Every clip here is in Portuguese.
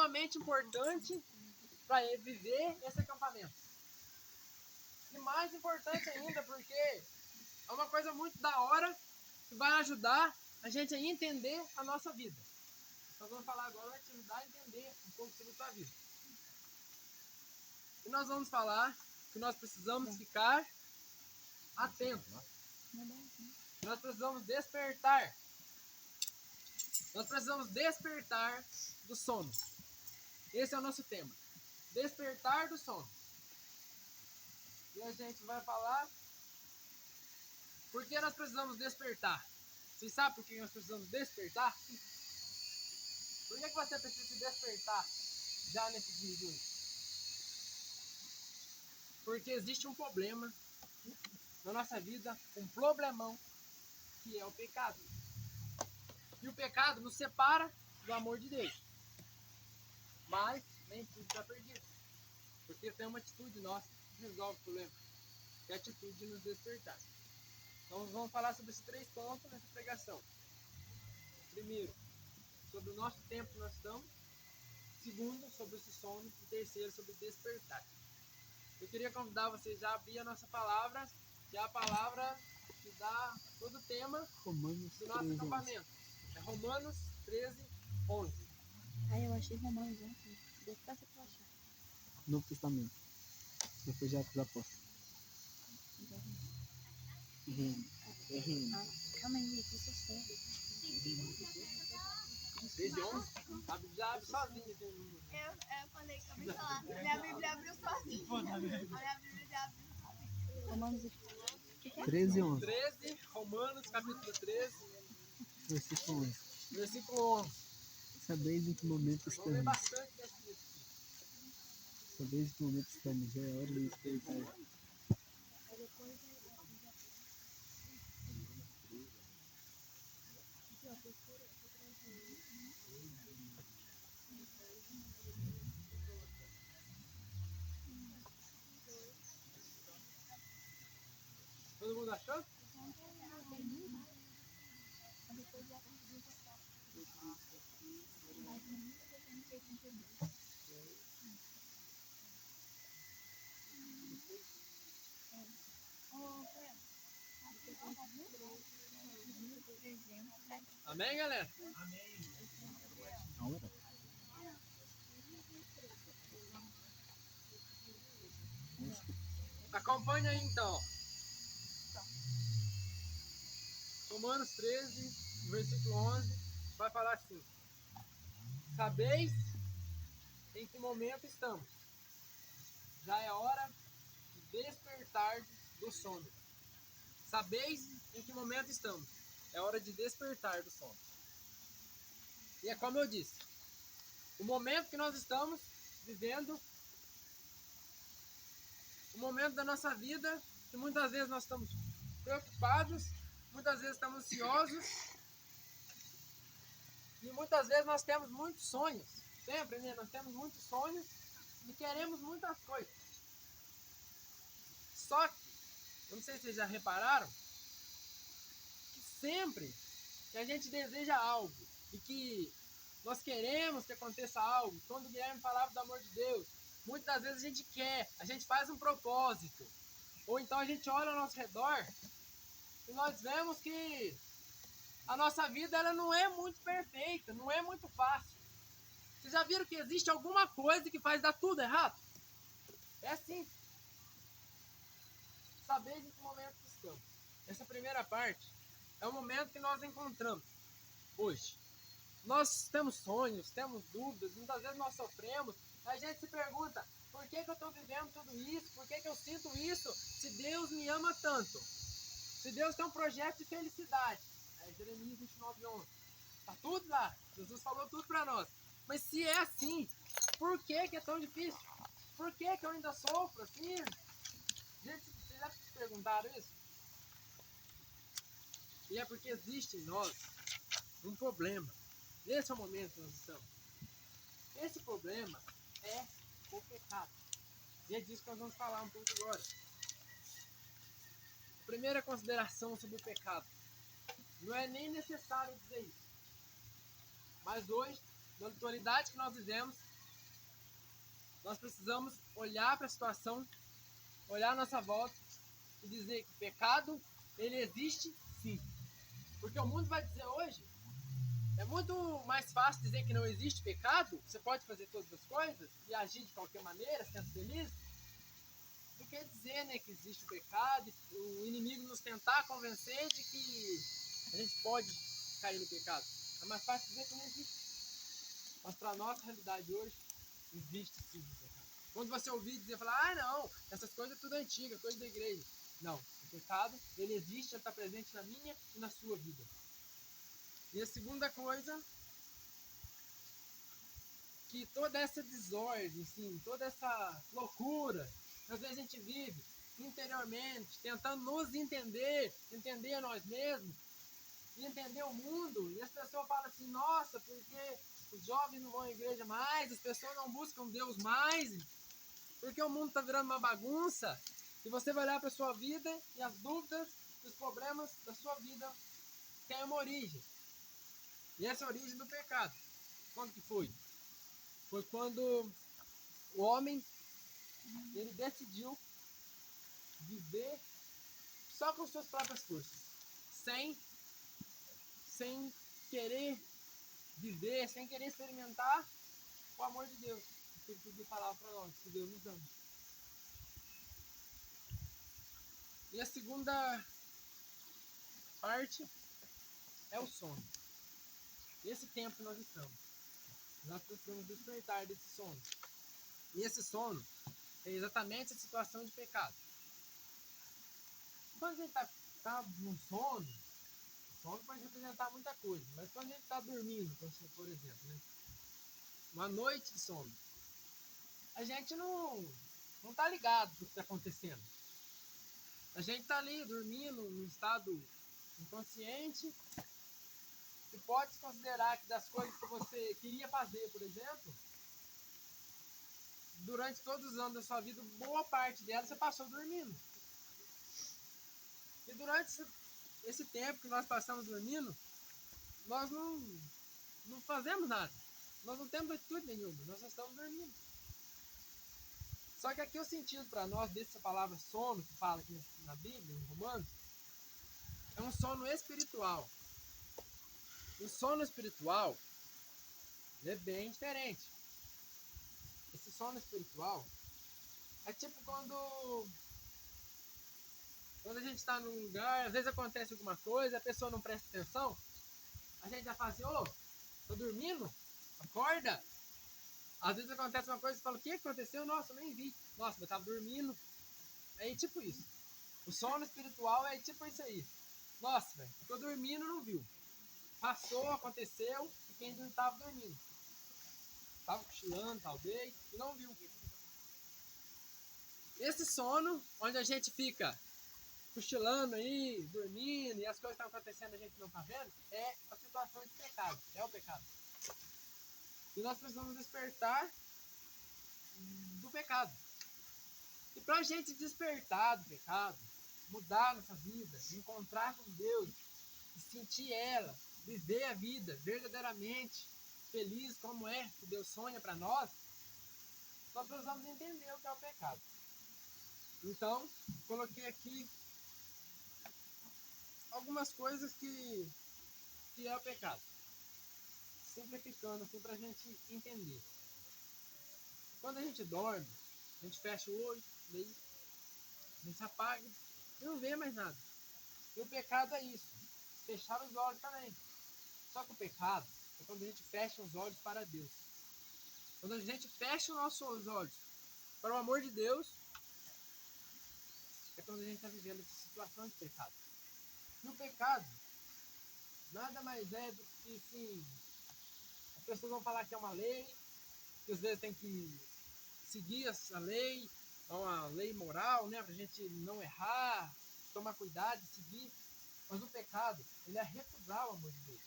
extremamente importante para viver esse acampamento. E mais importante ainda, porque é uma coisa muito da hora que vai ajudar a gente a entender a nossa vida. Nós vamos falar agora, vai te ajudar a entender um pouco sobre a tua vida. E nós vamos falar que nós precisamos ficar atentos. Nós precisamos despertar. Nós precisamos despertar do sono. Esse é o nosso tema. Despertar do sono. E a gente vai falar por que nós precisamos despertar. Vocês sabem por que nós precisamos despertar? Por que você precisa se despertar já nesse dia de hoje? Porque existe um problema na nossa vida, um problemão, que é o pecado. E o pecado nos separa do amor de Deus. Mas nem tudo está perdido. Porque tem uma atitude nossa que resolve o problema. Que é a atitude de nos despertar. Então vamos falar sobre esses 3 pontos nessa pregação. Primeiro, sobre o nosso tempo que nós estamos. Segundo, sobre esse sono. E terceiro, sobre despertar. Eu queria convidar vocês já a abrir a nossa palavra, que é a palavra que dá todo o tema Romanos do nosso 13, acampamento. É Romanos 13, 11. Aí eu achei Romanos 11. Depois você pode achar. Novo Testamento. Depois já dos apóstolos. Calma aí, que isso é sério. 13, 11? Já abre sozinho. Eu falei que eu ia falar. Minha Bíblia abriu sozinha. A minha Bíblia já abriu sozinha. Romanos o que é? 13, 11. 13, Romanos, capítulo 13, Versículo 11. versículo 11. Sabeis em que momento Vamos ler estamos. bastante desse texto. Sabeis em que momento estamos. Já é hora de despertar. Todo mundo achou? Amém, galera? A hora? Acompanhe aí então. Romanos 13, versículo 11, vai falar assim: sabeis em que momento estamos. Já é hora de despertar do sono. Sabeis em que momento estamos. É hora de despertar do sono. E é como eu disse, o momento que nós estamos vivendo, o momento da nossa vida, que muitas vezes nós estamos preocupados, muitas vezes estamos ansiosos, e muitas vezes nós temos muitos sonhos. Sempre, né? Nós temos muitos sonhos e queremos muitas coisas. Só que, eu não sei se vocês já repararam, que sempre que a gente deseja algo e que nós queremos que aconteça algo, quando o Guilherme falava do amor de Deus, muitas vezes a gente quer, a gente faz um propósito, ou então a gente olha ao nosso redor e nós vemos que a nossa vida ela não é muito perfeita, não é muito fácil. Vocês já viram que existe alguma coisa que faz dar tudo errado? É assim. Sabeis em que momento estamos. Essa primeira parte é o momento que nós encontramos hoje. Nós temos sonhos, temos dúvidas, muitas vezes nós sofremos. A gente se pergunta, por que eu estou vivendo tudo isso? Por que eu sinto isso? Se Deus me ama tanto. Se Deus tem um projeto de felicidade. É Jeremias 29, 11. Está tudo lá. Jesus falou tudo para nós. Mas se é assim, por que é tão difícil? Por que eu ainda sofro assim? Gente, vocês já se perguntaram isso? E é porque existe em nós um problema. Nesse é o momento que nós estamos. Esse problema é o pecado. E é disso que nós vamos falar um pouco agora. A primeira consideração sobre o pecado. Não é nem necessário dizer isso. Mas hoje, na atualidade que nós vivemos, Nós precisamos olhar para a situação, olhar a nossa volta e dizer que o pecado, ele existe sim. Porque o mundo vai dizer hoje, é muito mais fácil dizer que não existe pecado, você pode fazer todas as coisas e agir de qualquer maneira, sendo feliz, do que dizer, né, que existe o pecado, e o inimigo nos tentar convencer de que a gente pode cair no pecado. É mais fácil dizer que não existe. Mas para a nossa realidade hoje, existe sim o pecado. Quando você ouvir dizer, falar, não, essas coisas é tudo antiga, coisa da igreja. Não, o pecado, ele existe, ele está presente na minha e na sua vida. E a segunda coisa, que toda essa desordem, assim, toda essa loucura, às vezes a gente vive interiormente, tentando nos entender, entender a nós mesmos, e entender o mundo, e as pessoas falam assim, nossa, porque os jovens não vão à igreja mais, as pessoas não buscam Deus mais, porque o mundo está virando uma bagunça, e você vai olhar para a sua vida, e as dúvidas, os problemas da sua vida têm uma origem. E essa é a origem do pecado. Quando que foi? Foi quando o homem, ele decidiu viver só com suas próprias forças, sem querer viver, sem querer experimentar o amor de Deus. Que ele podia falar para nós, que Deus nos ama. E a segunda parte é o sono. Esse tempo que nós estamos. Nós precisamos despertar desse sono. E esse sono é exatamente a situação de pecado. Quando a gente está no sono, o sono pode representar muita coisa. Mas quando a gente está dormindo, por exemplo, né? Uma noite de sono, a gente não está ligado do que está acontecendo. A gente está ali dormindo num estado inconsciente e pode se considerar que das coisas que você queria fazer, por exemplo, durante todos os anos da sua vida, boa parte dela você passou dormindo. E durante esse tempo que nós passamos dormindo, nós não fazemos nada. Nós não temos atitude nenhuma, nós só estamos dormindo. Só que aqui o sentido para nós dessa palavra sono, que fala aqui na Bíblia, em Romanos, é um sono espiritual. O sono espiritual é bem diferente. Esse sono espiritual é tipo quando a gente está num lugar, às vezes acontece alguma coisa, a pessoa não presta atenção, a gente já fala assim, tô dormindo? Acorda! Às vezes acontece uma coisa e você fala, o que aconteceu? Nossa, eu nem vi. Nossa, eu estava dormindo. É tipo isso. O sono espiritual é tipo isso aí. Nossa, velho, tô dormindo, não viu. Passou, aconteceu, e quem não estava dormindo. Estava cochilando, talvez, e não viu. Esse sono, onde a gente fica cochilando aí, dormindo, e as coisas estão acontecendo e a gente não está vendo, é a situação de pecado. É o pecado. E nós precisamos despertar do pecado. E para a gente despertar do pecado, mudar nossa vida, encontrar com Deus, e sentir ela, viver a vida verdadeiramente feliz como é que Deus sonha para nós precisamos entender o que é o pecado. Então, coloquei aqui algumas coisas que é o pecado. Simplificando assim para a gente entender. Quando a gente dorme, a gente fecha o olho, daí a gente se apaga e não vê mais nada. E o pecado é isso, fechar os olhos também. Só que o pecado é quando a gente fecha os olhos para Deus. Quando a gente fecha os nossos olhos para o amor de Deus, é quando a gente está vivendo essa situação de pecado. E o pecado nada mais é do que, sim, as pessoas vão falar que é uma lei, que às vezes tem que seguir essa lei, é uma lei moral, né, pra gente não errar, tomar cuidado, seguir. Mas o pecado, ele é recusar o amor de Deus.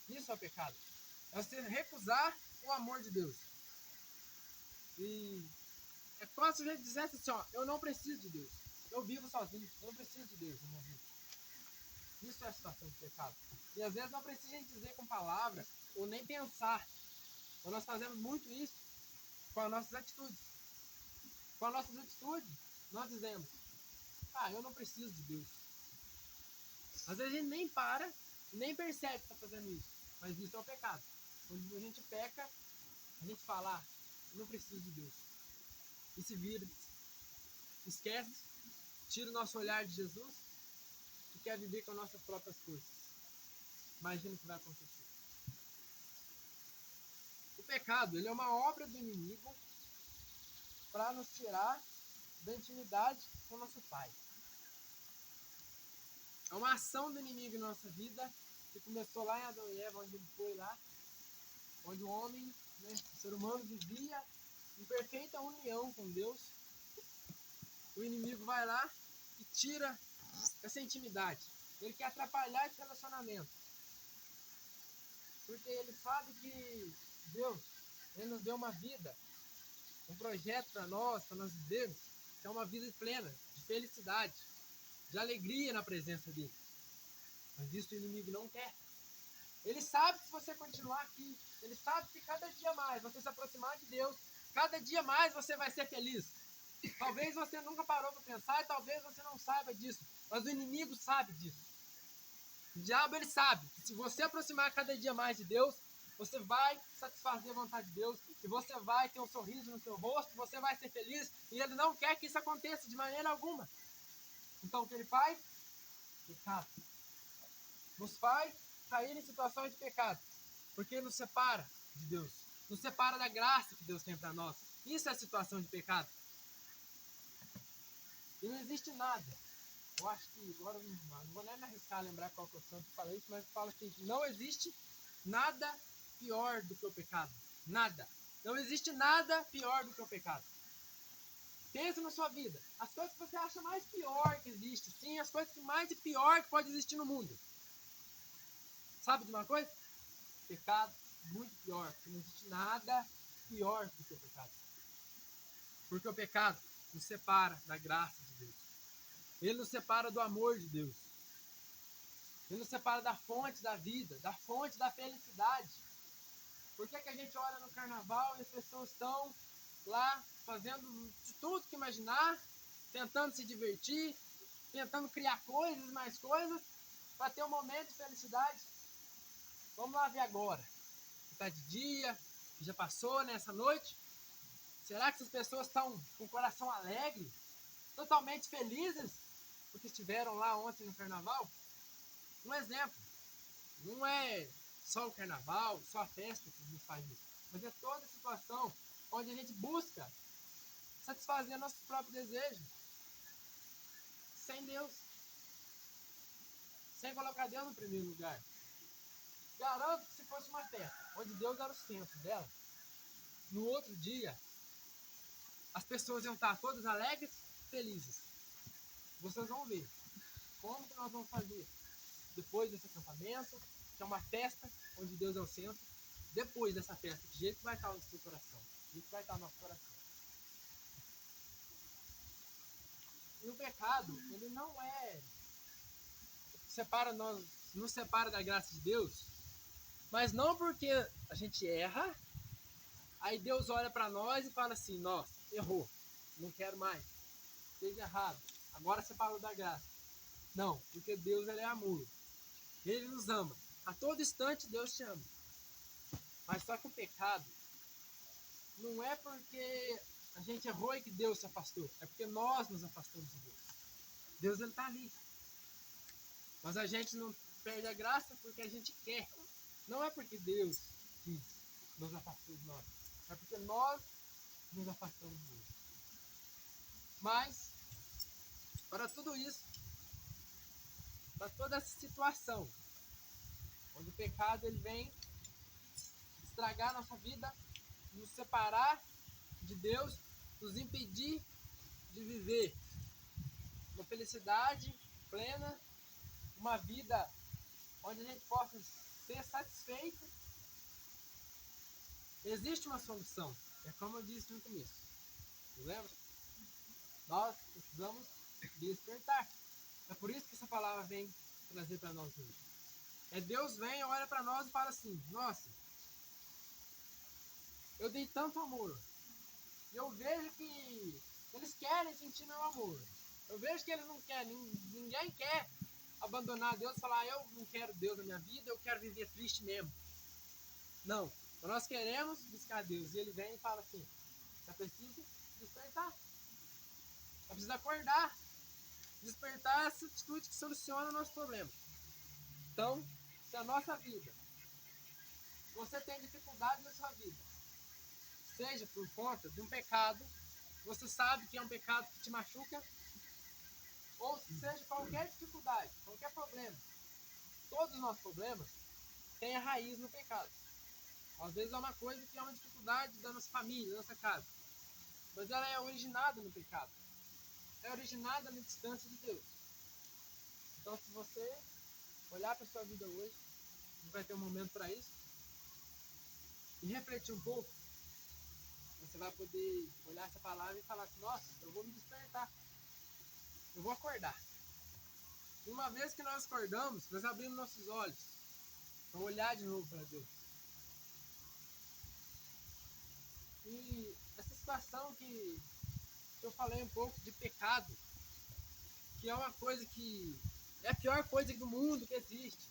Isso é o pecado. É você recusar o amor de Deus. E é como se a gente dissesse assim, eu não preciso de Deus. Eu vivo sozinho, eu não preciso de Deus na minha vida. Isso é a situação de pecado. E às vezes não precisa a gente dizer com palavra, ou nem pensar. Então nós fazemos muito isso. com as nossas atitudes. Com as nossas atitudes, nós dizemos, eu não preciso de Deus. Às vezes a gente nem para, nem percebe que está fazendo isso. Mas isso é o pecado. Quando a gente peca, a gente fala, eu não preciso de Deus. E se vira, esquece, tira o nosso olhar de Jesus e quer viver com as nossas próprias forças. Imagina o que vai acontecer. O pecado, ele é uma obra do inimigo para nos tirar da intimidade com o nosso Pai. É uma ação do inimigo em nossa vida que começou lá em Adão e Eva, onde ele foi lá, onde o homem, o ser humano vivia em perfeita união com Deus. O inimigo vai lá e tira essa intimidade. Ele quer atrapalhar esse relacionamento. Porque ele sabe que Deus, ele nos deu uma vida, um projeto para nós vivermos, que é uma vida plena, de felicidade, de alegria na presença dele. Mas isso o inimigo não quer. Ele sabe que se você continuar aqui, ele sabe que cada dia mais você se aproximar de Deus, cada dia mais você vai ser feliz. Talvez você nunca parou para pensar e talvez você não saiba disso, mas o inimigo sabe disso. O diabo, ele sabe que se você aproximar cada dia mais de Deus, você vai satisfazer a vontade de Deus e você vai ter um sorriso no seu rosto, você vai ser feliz e ele não quer que isso aconteça de maneira alguma. Então o que ele faz? Pecado. Nos faz cair em situações de pecado, porque nos separa de Deus, nos separa da graça que Deus tem para nós. Isso é a situação de pecado. E não existe nada. Eu acho que agora não vou nem me arriscar a lembrar qual que é o santo que fala isso, mas fala assim: não existe nada pior do que o pecado. Nada. Não existe nada pior do que o pecado. Pensa na sua vida. As coisas que você acha mais pior que existe, sim, as coisas que mais de pior que pode existir no mundo. Sabe de uma coisa? Pecado muito pior. Porque não existe nada pior do que o pecado. Porque o pecado nos separa da graça de Deus. Ele nos separa do amor de Deus. Ele nos separa da fonte da vida, da fonte da felicidade. Por que a gente olha no carnaval e as pessoas estão lá fazendo de tudo que imaginar, tentando se divertir, tentando criar coisas, mais coisas, para ter um momento de felicidade? Vamos lá ver agora. Está de dia, já passou nessa noite. Será que essas pessoas estão com o coração alegre, totalmente felizes, porque estiveram lá ontem no carnaval? Um exemplo. Não é só o carnaval, só a festa que nos faz isso, mas é toda a situação onde a gente busca satisfazer nossos próprios desejos, sem Deus, sem colocar Deus no primeiro lugar. Garanto que se fosse uma festa onde Deus era o centro dela, no outro dia as pessoas iam estar todas alegres, felizes. Vocês vão ver como que nós vamos fazer depois desse acampamento, que é uma festa onde Deus é o centro. Depois dessa festa, que jeito que vai estar o seu coração? Que jeito que vai estar o nosso coração? E o pecado, ele não é nos separa da graça de Deus, mas não porque a gente erra, aí Deus olha para nós e fala assim: nossa, errou, não quero mais, fez errado, agora separou da graça. Não, porque Deus, ele é amor, ele nos ama, a todo instante Deus te ama. Mas só que o pecado não é porque a gente errou e que Deus se afastou, é porque nós nos afastamos de Deus. Deus, ele está ali, mas a gente não perde a graça porque a gente quer. Não é porque Deus quis nos afastar de nós, é porque nós nos afastamos de Deus. Mas, para tudo isso, para toda essa situação, onde o pecado ele vem estragar a nossa vida, nos separar de Deus, nos impedir de viver uma felicidade plena, uma vida onde a gente possa ser satisfeito, existe uma solução. É como eu disse no começo. Lembra? Nós precisamos despertar. É por isso que essa palavra vem trazer para nós hoje. Deus vem, olha para nós e fala assim: nossa, eu dei tanto amor, eu vejo que eles querem sentir meu amor. Eu vejo que eles não querem, ninguém quer abandonar Deus e falar, eu não quero Deus na minha vida, eu quero viver triste mesmo. Não, nós queremos buscar Deus. E ele vem e fala assim, você precisa despertar. Você precisa acordar. Despertar essa atitude que soluciona o nosso problema. Então, se a nossa vida, você tem dificuldade na sua vida, seja por conta de um pecado, você sabe que é um pecado que te machuca, ou seja qualquer dificuldade, qualquer problema, todos os nossos problemas têm a raiz no pecado. Às vezes é uma coisa que é uma dificuldade da nossa família, da nossa casa, mas ela é originada no pecado, é originada na distância de Deus. Então, se você olhar para a sua vida hoje, vai ter um momento para isso, e refletir um pouco, você vai poder olhar essa palavra e falar assim, nossa, eu vou me despertar, eu vou acordar. E uma vez que nós acordamos, nós abrimos nossos olhos para olhar de novo para Deus. E essa situação que eu falei um pouco de pecado, que é uma coisa que é a pior coisa do mundo que existe.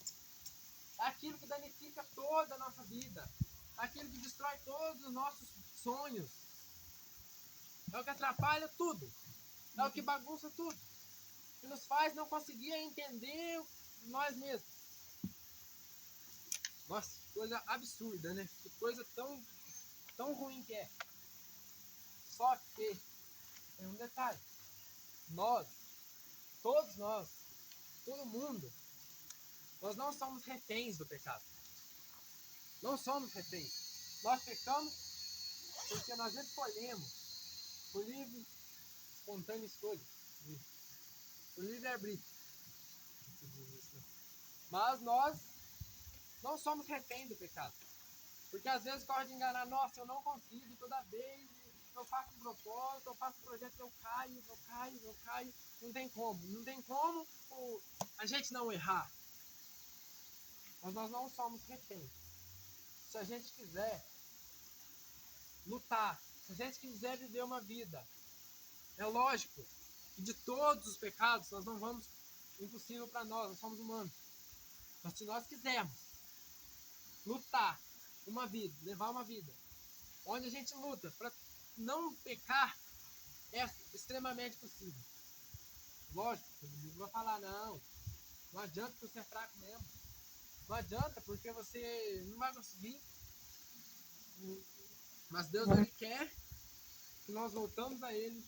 É aquilo que danifica toda a nossa vida. É aquilo que destrói todos os nossos sonhos. É o que atrapalha tudo. É o que bagunça tudo. Que nos faz não conseguir entender nós mesmos. Nossa, que coisa absurda, né? Que coisa tão ruim que é. Só que tem um detalhe. Nós, todos nós, todo mundo, nós não somos reféns do pecado. Não somos reféns. Nós pecamos porque nós escolhemos por livre, espontânea escolha. Por livre-arbítrio. Mas nós não somos reféns do pecado. Porque às vezes corre de enganar, nossa, eu não consigo, toda vez eu faço um propósito, eu faço um projeto, eu caio. Não tem como a gente não errar. Mas nós não somos reféns. Se a gente quiser lutar, se a gente quiser viver uma vida, é lógico que de todos os pecados nós não vamos, impossível para nós somos humanos. Mas se nós quisermos lutar uma vida, levar uma vida, onde a gente luta para não pecar, é extremamente possível. Lógico, o inimigo vai falar, não adianta porque você é fraco mesmo. Não adianta porque você não vai conseguir. Mas Deus, ele quer que nós voltamos a ele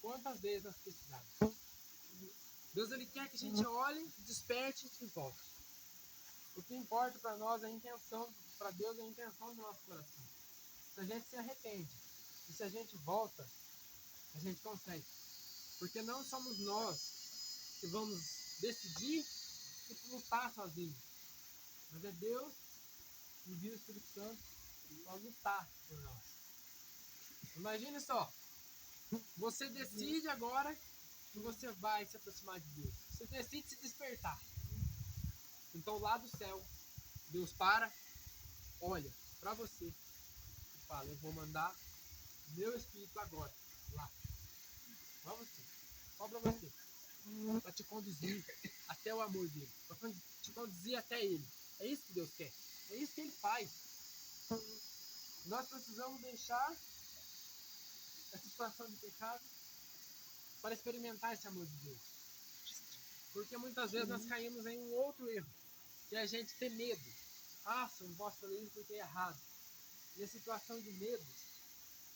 quantas vezes nós precisarmos. Deus, ele quer que a gente olhe, desperte e volte. O que importa para nós é a intenção, para Deus é a intenção do nosso coração. Se a gente se arrepende e se a gente volta, a gente consegue. Porque não somos nós que vamos decidir e lutar sozinhos. Mas é Deus que envia o Espírito Santo para lutar por nós. Imagine só, você decide agora que você vai se aproximar de Deus. Você decide se despertar. Então lá do céu, Deus olha para você e fala, eu vou mandar meu Espírito agora, lá, para você, só para você, para te conduzir até o amor dele, para te conduzir até ele. É isso que Deus quer, é isso que ele faz. Nós precisamos deixar essa situação de pecado para experimentar esse amor de Deus. Porque muitas vezes nós caímos em um outro erro, que é a gente ter medo. Ah, eu não posso fazer isso porque é errado. E a situação de medo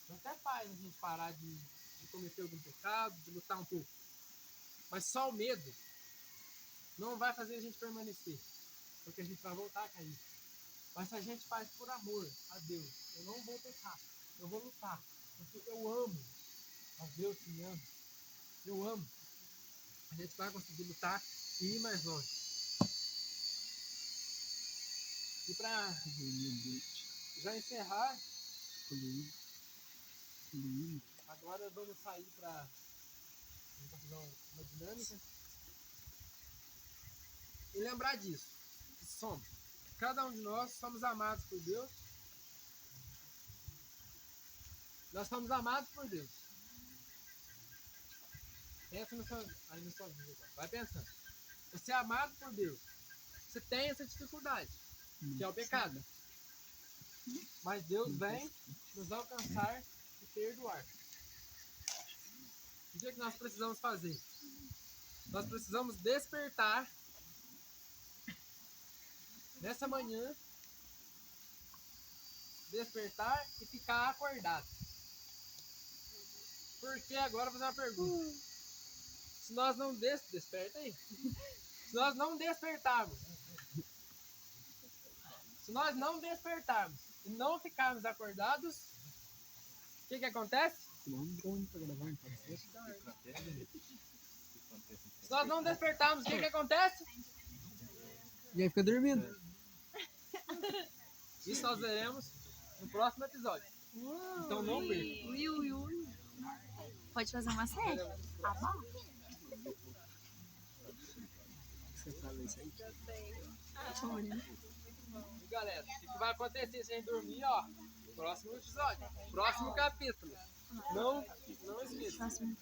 até faz a gente parar de cometer algum pecado, de lutar um pouco. Mas só o medo não vai fazer a gente permanecer, porque a gente vai voltar a cair. Mas se a gente faz por amor a Deus, eu não vou pecar, eu vou lutar, porque eu amo a Deus que me ama. Eu amo. A gente vai conseguir lutar e ir mais longe. E para já encerrar, agora vamos sair para fazer uma dinâmica e lembrar disso, que somos. Cada um de nós somos amados por Deus. Nós somos amados por Deus. Pensa aí na sua vida. Vai pensando. Você é amado por Deus. Você tem essa dificuldade, que é o pecado. Mas Deus vem nos alcançar e perdoar. O que é que nós precisamos fazer? Nós precisamos despertar nessa manhã, despertar e ficar acordado. Porque agora eu vou fazer uma pergunta. Se nós não desperta aí. Se nós não despertarmos, e não ficarmos acordados, o que acontece? Se nós não despertarmos, o que acontece? E aí fica dormindo. Isso nós veremos no próximo episódio. Então não perca. Pode fazer uma série? Tá bom? Você fala isso aí. E galera, o que vai acontecer se a gente dormir, ó? Próximo episódio, próximo capítulo. Não esqueça. Próximo